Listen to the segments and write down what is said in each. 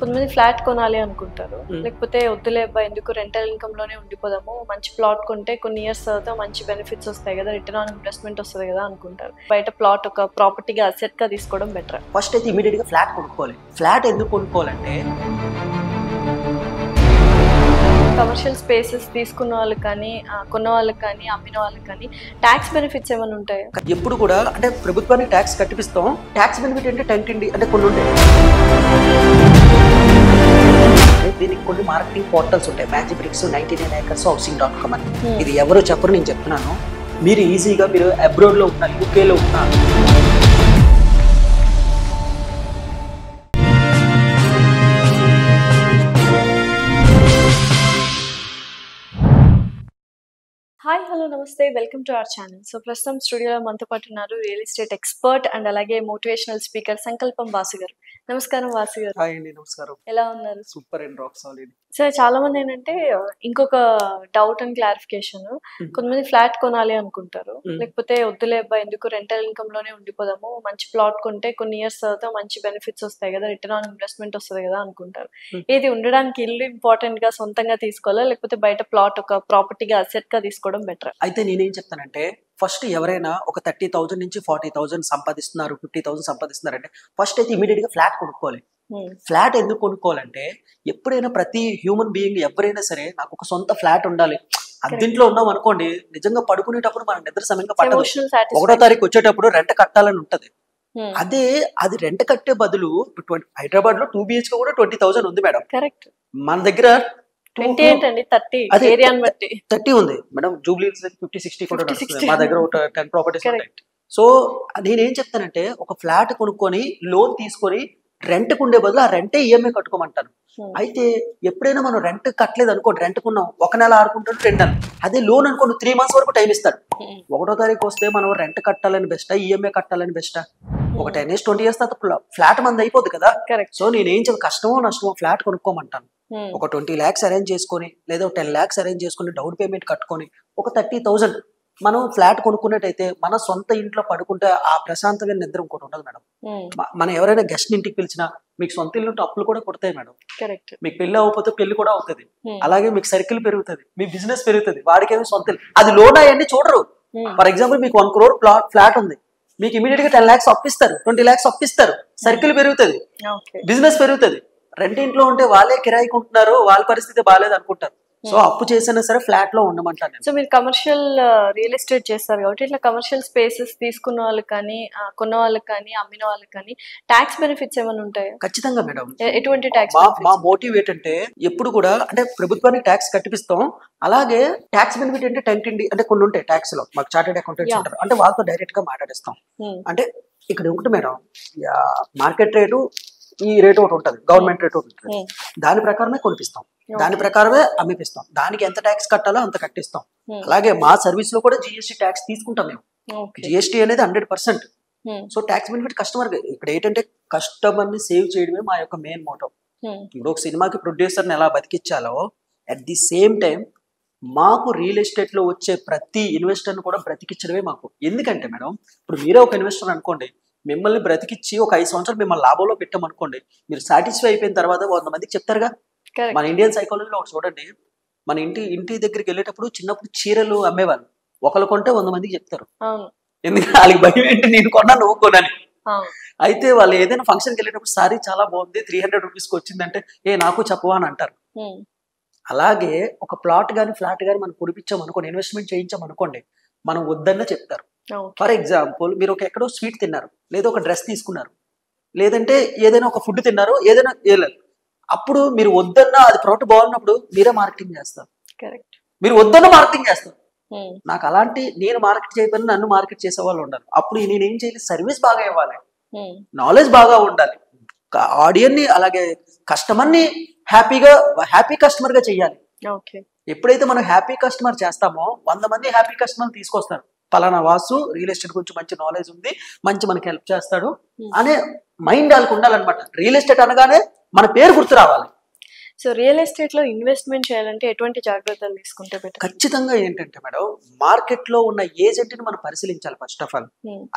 కొంతమంది ఫ్లాట్ కొనాలి అనుకుంటారు. హ్మ్. లేకపోతే వద్దులే అబ్బా! ఎందుకు రెంటల్ ఇన్‌కమ్‌లోనే ఉండిపోదాము. మంచి ప్లాట్ కొంటే కొన్ని ఇయర్స్ తర్వాత మంచి బెనిఫిట్స్ వస్తాయి గదా! రిటర్న్ ఆన్ ఇన్వెస్ట్‌మెంట్ వస్తది గదా! అనుకుంటారు. బయట ప్లాట్ ఒక ప్రాపర్టీగా అసెట్‌గా తీసుకోవడం బెటరా? ఫస్ట్ అయితే ఇమీడియట్‌గా ఫ్లాట్ కొనుక్కోవాలి. ఫ్లాట్ ఎందుకు కొనుక్కోవాలంటే కమర్షియల్ స్పేసెస్ తీసుకున్న వాళ్ళకి కానీ, కొన్న వాళ్ళకి కానీ, అమ్మిన వాళ్ళకి కానీ టాక్స్ బెనిఫిట్స్ ఏమైనా ఉంటాయా? ఎప్పుడు కూడా అంటే ప్రభుత్వానికి ట్యాక్స్ కట్టిపిస్తాం. ట్యాక్స్ బెనిఫిట్ అంటే టెంటిండి అంటే కొన్ని ఉంటాయి. దీనికి కొన్ని మార్కెటింగ్ పోర్టల్స్ ఉంటాయి. మ్యాజిక్ బ్రిక్స్, 99 acres, housing.com అని. ఇది ఎవరు చెప్పరు, నేను చెప్తున్నాను. మీరు ఈజీగా మీరు అబ్రాడ్‌లో ఉన్నా, యూకేలో ఉన్నా హాయ్, హలో, నమస్తే, welcome to our channel. So ప్రస్తుతం స్టూడియోలో మనతో పాటు ఉన్నారు రియల్ ఎస్టేట్ ఎక్స్పర్ట్ అండ్ అలాగే మోటివేషనల్ స్పీకర్ సంకల్పం వాసు గారు. నమస్కారం వాసు గారు. హాయ్ అండి, నమస్కారం. ఎలా ఉన్నారు? Super and rock solid. So చాలా మంది ఏంటంటే ఇంకొక డౌట్ అండ్ క్లారిఫికేషన్, కొంతమంది ఫ్లాట్ కొనాలి అనుకుంటారు. లేకపోతే వద్దులే అబ్బా! ఎందుకు రెంటల్ ఇన్‌కమ్‌లోనే ఉండిపోదాము. మంచి ప్లాట్ కొంటే కొన్ని ఇయర్స్ తర్వాత మంచి బెనిఫిట్స్ వస్తాయి గదా! రిటర్న్ ఆన్ ఇన్వెస్ట్‌మెంట్ వస్తది గదా! అనుకుంటారు. ఏది ఉండడానికి ఇల్లు ఇంపార్టెంట్‌గా సొంతంగా తీసుకోవాలా? లేకపోతే బయట ప్లాట్ ఒక ప్రాపర్టీగా అసెట్‌గా తీసుకోవడం బెటరా? అయితే నేనేం చెప్తానంటే ఫస్ట్ ఎవరైనా ఒక 30,000 నుంచి 40,000 సంపాదిస్తున్నారు, 50,000 సంపాదిస్తున్నారంటే ఫస్ట్ అయితే ఇమీడియట్‌గా ఫ్లాట్ కొనుక్కోవాలి. ఫ్లాట్ ఎందుకు కొనుక్కోవాలంటే ఎప్పుడైనా ప్రతి హ్యూమన్ బీయింగ్ ఎవరైనా సరే నాకు ఒక సొంత ఫ్లాట్ ఉండాలి. అద్దెంట్లో ఉన్నాం అనుకోండి, నిజంగా పడుకునేటప్పుడు మన నిద్ర సమయంగా పట్టదు. Emotional satisfaction. 1వ తారీఖు వచ్చేటప్పుడు రెంట్ కట్టాలని ఉంటది. అదే అది రెంట్ కట్టే బదులు హైదరాబాద్ లో 2 BHK కూడా 20,000 ఉంది మేడం. కరెక్ట్. మన దగ్గర 20 ఏంటండి, 30 అదే ఏరియాని బట్టి 30 ఉంది మేడం. జూబ్లీస్ 50-60 కూడా 50-60 నడుస్తుంది. మా దగ్గర ఒక 10 ప్రాపర్టీస్ ఉంటాయి. కరెక్ట్. సో నేనేం చెప్తానంటే ఒక ఫ్లాట్ కొనుక్కొని లోన్ తీసుకొని రెంట్ కుండే బదులు ఆ రెంటే ఈఎంఐ కట్టుకోమంటాను. అయితే ఎప్పుడైనా మనం రెంట్ కట్టలేదు అనుకోండి, రెంట్ కున్నాం 1 నెల ఆడుకుంటాడు, 2 నెలలు. అదే లోన్ అనుకోండి 3 months వరకు టైం ఇస్తాడు. 1వ తారీఖు వస్తే మనం రెంట్ కట్టాలని బెస్టా, ఈఎంఐ కట్టాలని బెస్టా? ఒక 10 years 20 years తర్వాత ఫ్లాట్ మంది అయిపోద్ది కదా. సో నేనేం కష్టమో నష్టమో ఫ్లాట్ కొనుక్కోమంటాను. ఒక 20 lakhs అరేంజ్ చేసుకొని లేదా 10 lakhs అరేంజ్ చేసుకొని డౌన్ పేమెంట్ కట్టుకొని ఒక 30,000 మనం ఫ్లాట్ కొనుక్కున్నట్టయితే మన సొంత ఇంట్లో పడుకుంటే ఆ ప్రశాంతమైన నిద్ర ఇంకోటి ఉండదు మేడం. మనం ఎవరైనా గెస్ట్ ఇంటికి పిలిచినా మీకు సొంత ఇల్లు అప్పులు కూడా కొడతాయి మేడం. మీకు పెళ్లి అవ్వకపోతే పెళ్లి కూడా అవుతుంది. అలాగే మీకు సర్కిల్ పెరుగుతుంది, మీ బిజినెస్ పెరుగుతుంది. వాడికేమో సొంత ఇల్లు అది లోన్ అవన్నీ చూడరు. ఫర్ ఎగ్జాంపుల్ మీకు 1 crore ఫ్లాట్ ఉంది, మీకు ఇమీడియట్ గా 10 lakhs అప్పిస్తారు, 20 lakhs అప్పిస్తారు. సర్కిల్ పెరుగుతుంది, బిజినెస్ పెరుగుతుంది. రెంటింట్లో ఉంటే వాళ్ళే కిరాయికి ఉంటున్నారు, వాళ్ళ పరిస్థితి బాగాలేదు అనుకుంటారు. సో అప్పు చేసినా సరే ఫ్లాట్ లో ఉండమంటాను. సో మీరు కమర్షియల్ రియల్ ఎస్టేట్ చేస్తారు కాబట్టి ఇట్లా కమర్షియల్ స్పేసెస్ తీసుకున్న వాళ్ళకి కానీ, కొన్న వాళ్ళకి కానీ, అమ్మిన వాళ్ళకి కానీ టాక్స్ బెనిఫిట్స్ ఏమైనా ఉంటాయా? ఖచ్చితంగా మేడం. ఎటువంటి టాక్స్? మా మోటివ్ ఏంటంటే ఎప్పుడు కూడా అంటే ప్రభుత్వానికి ట్యాక్స్ కట్టిపిస్తాం. అలాగే ట్యాక్స్ బెనిఫిట్ అంటే టెంటిండి అంటే కొన్ని ఉంటాయి. ట్యాక్స్ లో మాకు చార్టెడ్ అకౌంటెంట్స్ ఉంటారు, అంటే వాళ్ళతో డైరెక్ట్ గా మాట్లాడిస్తాం. అంటే ఇక్కడ ఒకటి మేడం, మార్కెట్ రేటు ఈ రేటు ఒకటి ఉంటుంది, గవర్నమెంట్ రేటు ఒకటి ఉంటుంది. దాని ప్రకారమే కొనిపిస్తాం, దాని ప్రకారమే అమ్మిపిస్తాం. దానికి ఎంత ట్యాక్స్ కట్టాలో అంత కట్టిస్తాం. అలాగే మా సర్వీస్ లో కూడా జిఎస్టీ ట్యాక్స్ తీసుకుంటాం మేము. జిఎస్టీ అనేది 100%. So tax benefit customer. ఇక్కడ ఏంటంటే కస్టమర్ ని సేవ్ చేయడమే మా యొక్క మెయిన్ మోటో. ఇప్పుడు ఒక సినిమాకి ప్రొడ్యూసర్ ని ఎలా బతికించాలో అట్ ది సేమ్ టైం మాకు రియల్ ఎస్టేట్ లో వచ్చే ప్రతి ఇన్వెస్టర్ ని కూడా బ్రతికించడమే మాకు. ఎందుకంటే మేడం ఇప్పుడు మీరే ఒక ఇన్వెస్టర్ అనుకోండి, మిమ్మల్ని బ్రతికిచ్చి ఒక 5 సంవత్సరాలు మిమ్మల్ని లాభంలో పెట్టామనుకోండి, మీరు సాటిస్ఫై అయిపోయిన తర్వాత 100 మందికి చెప్తారుగా. మన ఇండియన్ సైకాలజీలో ఒకటి చూడండి, మన ఇంటి దగ్గరికి వెళ్ళేటప్పుడు చిన్నప్పుడు చీరలు అమ్మేవాళ్ళు, ఒకరు కొంటే 100 మందికి చెప్తారు. ఎందుకంటే వాళ్ళకి భయం ఏంటి, నేను కొన్నా నువ్వు కొనని. అయితే వాళ్ళు ఏదైనా ఫంక్షన్కి వెళ్ళేటప్పుడు సారీ చాలా బాగుంది 300 రూపీస్కి వచ్చిందంటే నాకు చెప్పవా అని అంటారు. అలాగే ఒక ప్లాట్ కానీ ఫ్లాట్ కానీ మనం కొనిపించాం అనుకోండి, ఇన్వెస్ట్మెంట్ చేయించాం అనుకోండి, మనం వద్దన్న చెప్తారు. ఫర్ ఎగ్జాంపుల్ మీరు ఎక్కడో స్వీట్ తిన్నారు, లేదా ఒక డ్రెస్ తీసుకున్నారు, లేదంటే ఏదైనా ఒక ఫుడ్ తిన్నారు, ఏదైనా అప్పుడు మీరు వద్దన్నా అది ప్రోడక్ట్ బాగున్నప్పుడు మీరే మార్కెటింగ్ చేస్తారు. మీరు వద్దన్న మార్కెటింగ్ చేస్తారు. నాకు అలాంటి నేను మార్కెట్ చేయకపోయినా నన్ను మార్కెట్ చేసే వాళ్ళు ఉండాలి. అప్పుడు నేనేం చేయాలి, సర్వీస్ బాగా ఇవ్వాలి, నాలెడ్జ్ బాగా ఉండాలి, ఆడియన్స్ ని అలాగే కస్టమర్ ని హ్యాపీ కస్టమర్ గా చెయ్యాలి. ఎప్పుడైతే మనం హ్యాపీ కస్టమర్ చేస్తామో 100 మంది హ్యాపీ కస్టమర్ తీసుకొస్తారు. పలానా వాసు రియల్ ఎస్టేట్ గురించి మంచి నాలెడ్జ్ ఉంది, మంచి మనకి హెల్ప్ చేస్తాడు అనే మైండ్ వాళ్ళకి ఉండాలన్నమాట. రియల్ ఎస్టేట్ అనగానే మన పేరు గుర్తు రావాలి. సో రియల్ ఎస్టేట్ లో ఇన్వెస్ట్మెంట్ చేయాలంటే ఎటువంటి జాగ్రత్తలు తీసుకుంటే బెటర్? ఖచ్చితంగా ఏంటంటే మేడం, మార్కెట్ లో ఉన్న ఏజెంట్ ని మనం పరిశీలించాలి ఫస్ట్ ఆఫ్ ఆల్.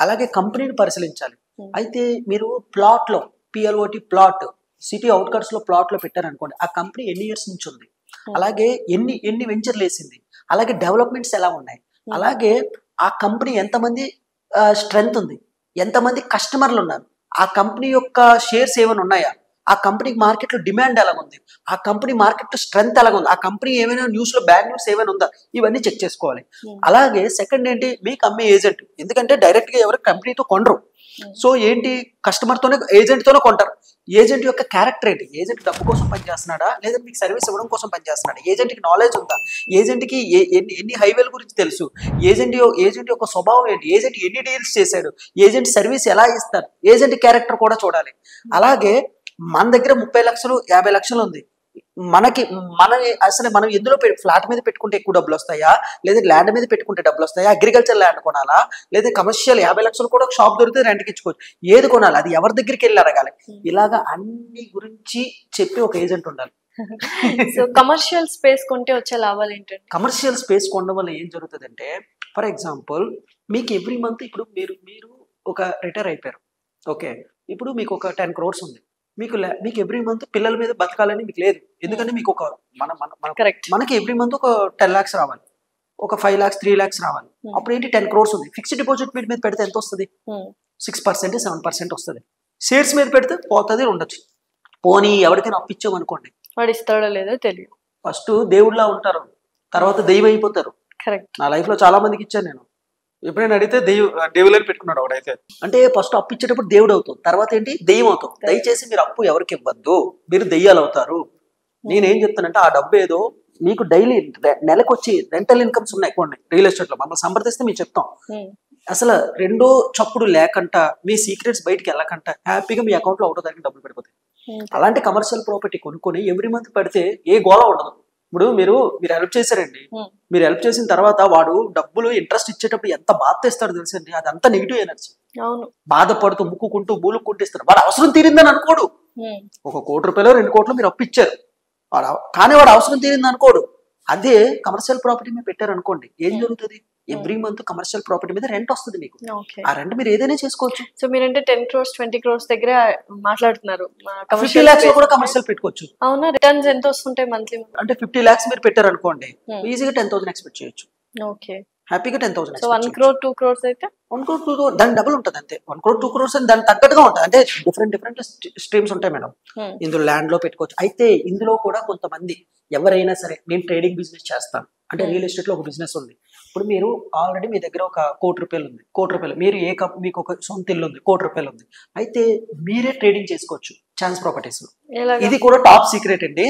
అలాగే కంపెనీని పరిశీలించాలి. అయితే మీరు ప్లాట్ లో PLOT ప్లాట్ సిటీ అవుట్కట్స్ లో ప్లాట్ లో పెట్టారనుకోండి, ఆ కంపెనీ ఎన్ని ఇయర్స్ నుంచి ఉంది, అలాగే ఎన్ని వెంచర్లు వేసింది, అలాగే డెవలప్మెంట్స్ ఎలా ఉన్నాయి, అలాగే ఆ కంపెనీ ఎంతమంది స్ట్రెంగ్త్ ఉంది, ఎంతమంది కస్టమర్లు ఉన్నారు, ఆ కంపెనీ యొక్క షేర్స్ ఏమైనా ఉన్నాయా, ఆ కంపెనీకి మార్కెట్లో డిమాండ్ ఎలా ఉంది, ఆ కంపెనీ మార్కెట్లో స్ట్రెంగ్త్ ఎలా ఉంది, ఆ కంపెనీ ఏమైనా న్యూస్లో బ్యాడ్ న్యూస్ ఏమైనా ఉందా, ఇవన్నీ చెక్ చేసుకోవాలి. అలాగే సెకండ్ ఏంటి, మీకు అమ్మే ఏజెంట్, ఎందుకంటే డైరెక్ట్గా ఎవరు కంపెనీతో కొనరు, సో ఏంటి కస్టమర్తోనే ఏజెంట్తోనే కొంటారు. ఏజెంట్ యొక్క క్యారెక్టర్ ఏంటి, ఏజెంట్ డబ్బు కోసం పనిచేస్తున్నాడా లేదా మీకు సర్వీస్ ఇవ్వడం కోసం పనిచేస్తున్నాడా, ఏజెంట్కి నాలెడ్జ్ ఉందా, ఏజెంట్కి ఎన్ని హైవేల గురించి తెలుసు, ఏజెంట్ యొక్క స్వభావం ఏంటి, ఏజెంట్ ఎన్ని డీల్స్ చేశాడు, ఏజెంట్ సర్వీస్ ఎలా ఇస్తారు, ఏజెంట్ క్యారెక్టర్ కూడా చూడాలి. అలాగే మన దగ్గర 30 లక్షలు 50 లక్షలు ఉంది, అసలు మనం ఎందులో ఫ్లాట్ మీద పెట్టుకుంటే ఎక్కువ డబ్బులు వస్తాయా, లేదా ల్యాండ్ మీద పెట్టుకుంటే డబ్బులు వస్తాయా, అగ్రికల్చర్ ల్యాండ్ కొనాలా, లేదా కమర్షియల్ 50 లక్షలు కూడా ఒక షాప్ దొరికితే రెంట్కి ఇచ్చుకోవచ్చు, ఏది కొనాలి, అది ఎవరి దగ్గరికి వెళ్ళి అడగాలి, ఇలాగా అన్ని గురించి చెప్పి ఒక ఏజెంట్ ఉండాలి. సో కమర్షియల్ స్పేస్ కొంటే వచ్చే లాభాలు ఏంటంటే, కమర్షియల్ స్పేస్ కొనడం వల్ల ఏం జరుగుతుంది అంటే, ఫర్ ఎగ్జాంపుల్ మీకు ఎవ్రీ మంత్ ఇప్పుడు మీరు ఒక రిటైర్ అయిపోయారు, ఓకే, ఇప్పుడు మీకు ఒక 10 crores ఉంది, మీకు ఎవ్రీ మంత్ పిల్లల మీద బతకాలని మీకు లేదు, ఎందుకంటే మీకు ఒక మనకి ఎవ్రీ మంత్ ఒక 10 lakhs రావాలి, ఒక 5 lakhs 3 lakhs రావాలి, అప్పుడు ఏంటి 10 crores ఉంది, ఫిక్స్డ్ డిపాజిట్ మీద పెడితే ఎంత వస్తుంది, 6% 7% వస్తుంది, షేర్స్ మీద పెడితే పోతుంది ఉండొచ్చు, పోనీ ఎవరికైనా అప్పిచ్చాం అనుకోండి, వాడు ఇస్తాడో లేదో తెలియదు, ఫస్ట్ దేవుడిలా ఉంటారు, తర్వాత దెయ్యం అయిపోతారు. నా లైఫ్ లో చాలా మందికి ఇచ్చాను నేను, ఎప్పుడైనా అడిగితే దేవులని పెట్టుకున్నాడు ఒకడైతే, అంటే ఫస్ట్ అప్పు ఇచ్చేటప్పుడు దేవుడు అవుతాం, తర్వాత ఏంటి దెయ్యం అవుతాం. దయచేసి మీరు అప్పు ఎవరికి ఇవ్వద్దు, మీరు దెయ్యాలు అవుతారు. నేనేం చెప్తానంటే ఆ డబ్బు ఏదో మీకు డైలీ నెలకు వచ్చి రెంటల్ ఇన్కమ్స్ ఉన్నాయి కొన్ని రియల్ ఎస్టేట్ లో, మమ్మల్ని సంప్రదిస్తే మేము చెప్తాం, అసలు రెండో చప్పుడు లేకంట మీ సీక్రెట్స్ బయటికి వెళ్ళకంట హ్యాపీగా మీ అకౌంట్ లో ఒకటో తారీఖు డబ్బులు పడిపోతాయి. అలాంటి కమర్షియల్ ప్రాపర్టీ కొనుక్కొని ఎవ్రీ మంత్ పెడితే ఏ గోళ ఉండదు. ఇప్పుడు మీరు హెల్ప్ చేశారండి, మీరు హెల్ప్ చేసిన తర్వాత వాడు డబ్బులు ఇంట్రెస్ట్ ఇచ్చేటప్పుడు ఎంత బాధ తెస్తాడో తెలుసండి, అదంతా నెగిటివ్ ఎనర్జీ. బాధపడుతూ ముక్కుకుంటూ బూలుకుంటూ ఇస్తారు, వాడు అవసరం తీరిందని అనుకోడు. 1 కోటి రూపాయలు 2 కోట్లు మీరు అప్పు ఇచ్చారు, కానీ వాడు అవసరం తీరింది అనుకోడు. అదే కమర్షియల్ ప్రాపర్టీ మీద పెట్టారు అనుకోండి, ఏం జరుగుతుంది, ఎవ్రీ మంత్ కమర్షియల్ ప్రాపర్టీ మీద రెంట్ వస్తుంది మీకు, ఆ రెంట్ మీరు ఏదైనా చేసుకోవచ్చు. సో మీరంటే 10 crores 20 crores దగ్గర మాట్లాడుతున్నారు, 50 lakhs లో కూడా కమర్షియల్ పెట్టుకోవచ్చు. అవునా, రిటర్న్స్ ఎంత వస్తుంటాయి మంత్లీ, అంటే 50 lakhs మీరు పెట్టారు అనుకోండి, ఈజీగా 10,000 ఎక్స్పెక్ట్ చేయొచ్చు. ఓకే, హ్యాపీగా 10,000. సో 1 crore 2 crores అయితే 1 crore 2 crore దాని డబుల్ ఉంటుంది అంతే. 1 crore 2 crores అని దానికి తగ్గట్టుగా ఉంటుంది, అంటే డిఫరెంట్ స్ట్రీమ్స్ ఉంటాయి మేడం. ఇందులో ల్యాండ్ లో పెట్టుకోవచ్చు. అయితే ఇందులో కూడా కొంతమంది ఎవరైనా సరే నేను ట్రేడింగ్ బిజినెస్ చేస్తాను అంటే, రియల్ ఎస్టేట్ లో ఒక బిజినెస్ ఉంది, ఇప్పుడు మీరు ఆల్రెడీ మీ దగ్గర ఒక 1 కోటి రూపాయలు ఉంది, 1 కోటి రూపాయలు మీరు మీకు ఒక సొంత ఇల్లు ఉంది, 1 కోటి రూపాయలు ఉంది, అయితే మీరే ట్రేడింగ్ చేసుకోవచ్చు ఛాన్స్ ప్రాపర్టీస్. ఇది కూడా టాప్ సీక్రెట్ అండి,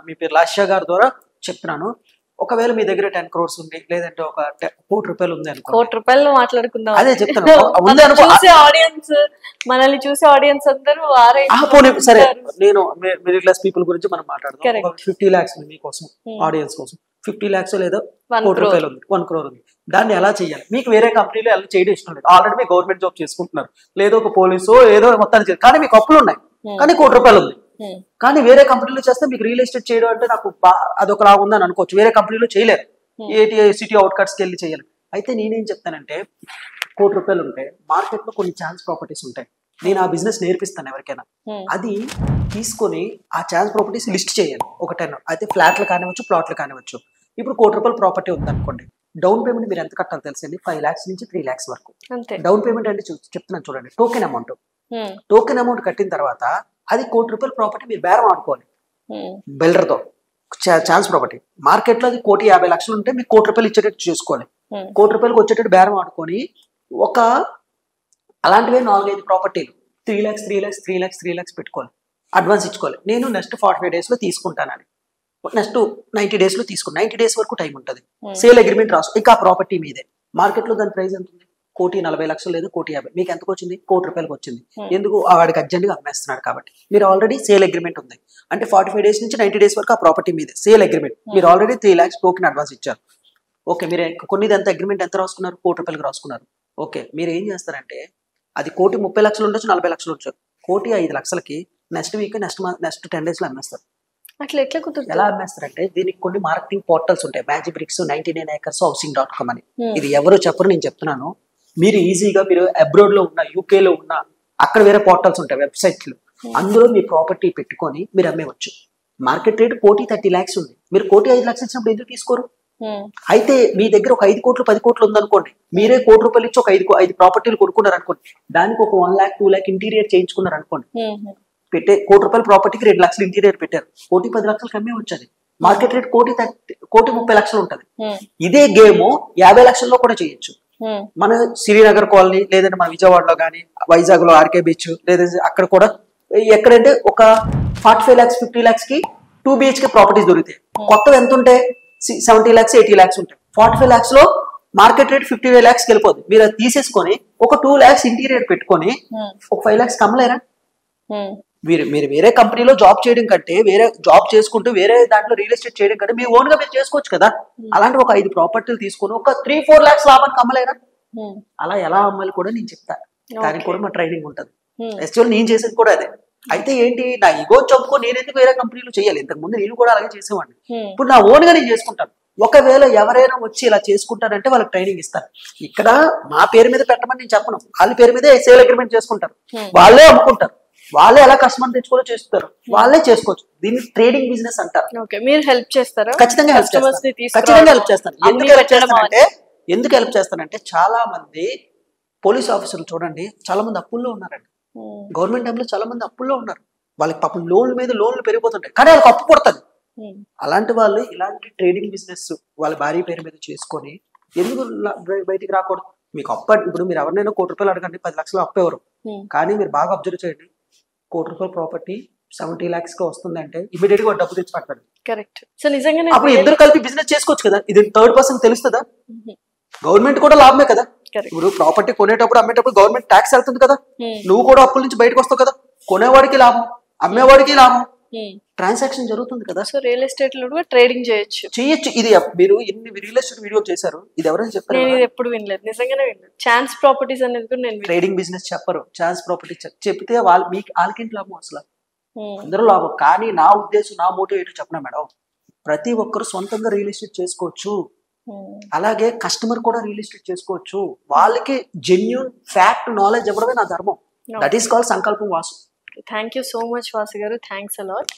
మీ పేరు లాష్యా గారి ద్వారా చెప్తున్నాను. ఒకవేళ మీ దగ్గర 10 crores ఉంది, లేదంటే ఒక 1 కోటి రూపాయలు ఉంది అనుకో, 1 కోటి రూపాయలు మాట్లాడుకుందాం, అదే చెప్తాను. మనల్ని చూసే ఆడియన్స్ అందరూ సరే, నేను మిడిల్ క్లాస్ పీపుల్ గురించి మనం మాట్లాడదాం. 50 lakhs మీకోసం ఆడియన్స్ కోసం 50 lakhs లేదా 1 కోటి రూపాయలు ఉంది, 1 crore ఉంది, దాన్ని ఎలా చేయాలి? మీకు వేరే కంపెనీలో ఎలా చేయడం ఇష్టం లేదు, ఆల్రెడీ మీ గవర్నమెంట్ జాబ్ చేసుకుంటున్నారు, లేదో ఒక పోలీసు ఏదో మొత్తానికి, కానీ మీకు అప్పులు ఉన్నాయి, కానీ 1 కోటి రూపాయలు ఉంది, కానీ వేరే కంపెనీలో చేస్తే మీకు రియల్ ఎస్టేట్ చేయడం అంటే నాకు అదొకలాగా ఉందని అనుకోవచ్చు, వేరే కంపెనీలో చేయలేరు, సిటీ అవుట్కట్స్కి వెళ్ళి చేయాలి. అయితే నేనేం చెప్తానంటే, 1 కోటి రూపాయలు ఉంటే మార్కెట్లో కొన్ని ఛాన్స్ ప్రాపర్టీస్ ఉంటాయి, నేను ఆ బిజినెస్ నేర్పిస్తాను ఎవరికైనా, అది తీసుకొని ఆ ఛాన్స్ ప్రాపర్టీస్ లిస్ట్ చేయాలి ఒక 10, అయితే ఫ్లాట్లు కానివచ్చు ప్లాట్లు కానివచ్చు. ఇప్పుడు 1 కోటి రూపాయల ప్రాపర్టీ ఉంది అనుకోండి, డౌన్ పేమెంట్ మీరు ఎంత కట్టాలి తెలుసండి, 5 lakhs నుంచి 3 lakhs వరకు డౌన్ పేమెంట్ అంటే చెప్తున్నాను చూడండి. టోకెన్ అమౌంట్ కట్టిన తర్వాత అది 1 కోటి రూపాయల ప్రాపర్టీ మీరు బేరం ఆడుకోవాలి బిల్డర్తో. ఛాన్స్ ప్రాపర్టీ మార్కెట్లో అది 1,50 లక్షలు ఉంటే మీకు 1 కోటి రూపాయలు ఇచ్చేటట్టు చేసుకోవాలి, 1 కోటి రూపాయలకు వచ్చేటట్టు బేరం ఆడుకొని అలాంటివే 4-5 ప్రాపర్టీలు 3 lakhs పెట్టుకోవాలి, అడ్వాన్స్ ఇచ్చుకోవాలి. నేను నెక్స్ట్ 45 days లో తీసుకుంటానని, నెక్స్ట్ 90 days లో తీసుకుంటాను, 90 days వరకు టైం ఉంటుంది, సేల్ అగ్రిమెంట్ రాసు, ఇంకా ఆ ప్రాపర్టీ మీదే. మార్కెట్లో దాని ప్రైస్ ఎంత ఉంది, 1,40 లక్షలు లేదా 1,50, మీకు ఎంతకు వచ్చింది, 1 కోటి రూపాయలకు వచ్చింది. ఎందుకు, వాడికి అర్జెంట్గా అమ్మేస్తున్నాడు కాబట్టి. మీరు ఆల్రెడీ సేల్ అగ్రిమెంట్ ఉంది, అంటే 45 days నుంచి 90 days వరకు ఆ ప్రాపర్టీ మీదే సేల్ అగ్రిమెంట్, మీరు ఆల్రెడీ 3 lakhs టోకెన్ అడ్వాన్స్ ఇచ్చారు. ఓకే, మీరు కొన్ని ఎంత అగ్రిమెంట్ ఎంత రాసుకున్నారు, 1 కోటి రూపాయలకు రాసుకున్నారు. ఓకే, మీరు ఏం చేస్తారంటే, అది 1,30 లక్షలు ఉండొచ్చు, 40 లక్షలు ఉండొచ్చు, 1,05 లక్షలకి నెక్స్ట్ వీక్ నెక్స్ట్ 10 days లో అమ్మేస్తారు. అట్లా ఎట్లా కుదురుతుంది? ఎలా అమ్మేస్తారంటే, దీనికి కొన్ని మార్కెటింగ్ పోర్టల్స్ ఉంటాయి, మ్యాజిక్ బ్రిక్స్, 99 acres, housing.com అని. ఇది ఎవరు చెప్పరు, నేను చెప్తున్నాను. మీరు ఈజీగా మీరు అబ్రాడ్ లో ఉన్న, యూకేలో ఉన్న, అక్కడ వేరే పోర్టల్స్ ఉంటాయి, వెబ్సైట్లు, అందులో మీ ప్రాపర్టీ పెట్టుకొని మీరు అమ్మేవచ్చు. మార్కెట్ రేట్ 1,30 lakhs ఉంది, మీరు 1,05,00,000 ఇచ్చినప్పుడు ఎందుకు తీసుకోరు? అయితే మీ దగ్గర ఒక 5 కోట్లు 10 కోట్లు ఉందనుకోండి, మీరే 1 కోటి రూపాయలు ఇచ్చి ఒక 5 ప్రాపర్టీలు కొనుక్కున్నారు అనుకోండి, దానికి ఒక 1 lakh 2 lakh ఇంటీరియర్ చేయించుకున్నారు అనుకోండి, పెట్టే 1 కోటి రూపాయల ప్రాపర్టీకి 2 లక్షలు ఇంటీరియర్ పెట్టారు, 1,10,00,000 అమ్మే వచ్చేది. మార్కెట్ రేట్ 1,30,00,000 ఉంటది. ఇదే గేమ్ 50,00,000 కూడా చేయొచ్చు. మన శ్రీనగర్ కాలనీ లేదంటే మన విజయవాడలో కానీ వైజాగ్ లో ఆర్కే బీచ్ లేదంటే అక్కడ కూడా ఎక్కడంటే ఒక 45 lakhs 50 lakhs కి 2 BHK ప్రాపర్టీస్ దొరుకుతాయి. కొత్తవి ఎంత ఉంటాయి? 70 lakhs 80 lakhs ఉంటాయి. 45 lakhs లో మార్కెట్ రేట్ 55 lakhs కి వెళ్ళిపోతుంది. మీరు అది తీసేసుకొని ఒక 2 lakhs ఇంటీరియర్ పెట్టుకొని ఒక 5 lakhs కమ్మలేరా? మీరు వేరే కంపెనీలో జాబ్ చేయడం కంటే, వేరే జాబ్ చేసుకుంటూ వేరే దాంట్లో రియల్ ఎస్టేట్ చేయడం కంటే మీ ఓన్ గా మీరు చేసుకోవచ్చు కదా. అలాంటి ఒక 5 ప్రాపర్టీలు తీసుకొని ఒక 3-4 lakhs లాభానికి అమ్మలేరా? అలా ఎలా అమ్మాలి కూడా నేను చెప్తాను. దానికి కూడా మా ట్రైనింగ్ ఉంటుంది. యాక్చువల్ నేను చేసేది కూడా అదే. అయితే ఏంటి, నా ఈగో చంపుకో నేను ఎందుకు వేరే కంపెనీలో చేయాలి? ఇంతకు ముందు నేను కూడా అలాగే చేసేవాడిని. ఇప్పుడు నా ఓన్ గా నేను చేసుకుంటాను. ఒకవేళ ఎవరైనా వచ్చి ఇలా చేసుకుంటారంటే వాళ్ళకి ట్రైనింగ్ ఇస్తాను. ఇక్కడ మా పేరు మీద పెట్టమని నేను చెప్పను, వాళ్ళ పేరు మీదే సేల్ అగ్రిమెంట్ చేసుకుంటారు, వాళ్ళే అమ్ముకుంటారు, వాళ్ళే ఎలా కస్టమర్ తెచ్చుకోవాలో చేస్తారు, వాళ్ళే చేసుకోవచ్చు. దీన్ని ట్రేడింగ్ బిజినెస్ అంటారు. మీరు హెల్ప్ చేస్తారా? ఖచ్చితంగా హెల్ప్ చేస్తాను. ఎందుకు హెల్ప్ చేస్తానంటే చాలా మంది పోలీస్ ఆఫీసర్లు చూడండి, చాలా మంది అప్పుల్లో ఉన్నారండి. గవర్నమెంట్ టైంలో చాలా మంది అప్పుల్లో ఉన్నారు. వాళ్ళకి పాపం లోన్ల మీద లోన్లు పెరిగిపోతుంటాయి, కానీ వాళ్ళకి అప్పు పుడుతుంది. అలాంటి వాళ్ళు ఇలాంటి ట్రేడింగ్ బిజినెస్ వాళ్ళ భార్య పేరు మీద చేసుకొని ఎందుకు బయటికి రాకూడదు? మీకు అప్పు ఇప్పుడు మీరు ఎవరినైనా 1 కోటి రూపాయలు అడగండి, 10 లక్షలు అప్పు ఎవరు? కానీ మీరు బాగా అబ్జర్వ్ చేయండి, 1 కోటి రూపాయల ప్రాపర్టీ 70 lakhs గా వస్తుందంటే ఇమీడియట్ గా డబ్బు తెచ్చి పడతాడు. కరెక్ట్. సో నిజంగానే అప్పుడు ఇద్దరు కలిపి బిజినెస్ చేసుకోవచ్చు కదా. ఇది థర్డ్ పర్సన్ తెలుస్తుందా? గవర్నమెంట్ కూడా లాభమే కదా. ఇప్పుడు ప్రాపర్టీ కొనేటప్పుడు అమ్మేటప్పుడు గవర్నమెంట్ ట్యాక్స్ వెళ్తుంది కదా. నువ్వు కూడా అప్పుల నుంచి బయటకు వస్తావు కదా. కొనేవాడికి లాభం, అమ్మేవాడికి లాభం, ట్రాన్సాక్షన్ జరుగుతుంది కదా. సో రియల్ ఎస్టేట్ లో కూడా ట్రేడింగ్ చేయొచ్చు. ఇది మీరు ఎన్ని రియల్ ఎస్టేట్ వీడియో చేశారు, ఇది ఎవరైనా చెప్పారు? నేను ఇది ఎప్పుడు వినలేదు, నిజంగానే వినలేదు. ఛాన్స్ ప్రాపర్టీస్ అనేది కూడా నేను ట్రేడింగ్ బిజినెస్ చెప్పరు. ఛాన్స్ ప్రాపర్టీ చెప్తే వాళ్ళకేంటి లాభం? అసలు అందరూ లాభం. కానీ నా ఉద్దేశం, నా మోటివ్ ఏంటో చెప్పనా మేడం, ప్రతి ఒక్కరు సొంతంగా రియల్ ఎస్టేట్ చేసుకోవచ్చు. అలాగే కస్టమర్ కూడా రియల్ ఎస్టేట్ చేసుకోవచ్చు. వాళ్ళకి జెన్యూన్ ఫ్యాక్ట్ నాలెడ్జ్ ఇవ్వడమే నా ధర్మం. దట్ ఈస్ కాల్డ్ సంకల్పం Vasu. Thank you so much Vasu garu. Thanks allot.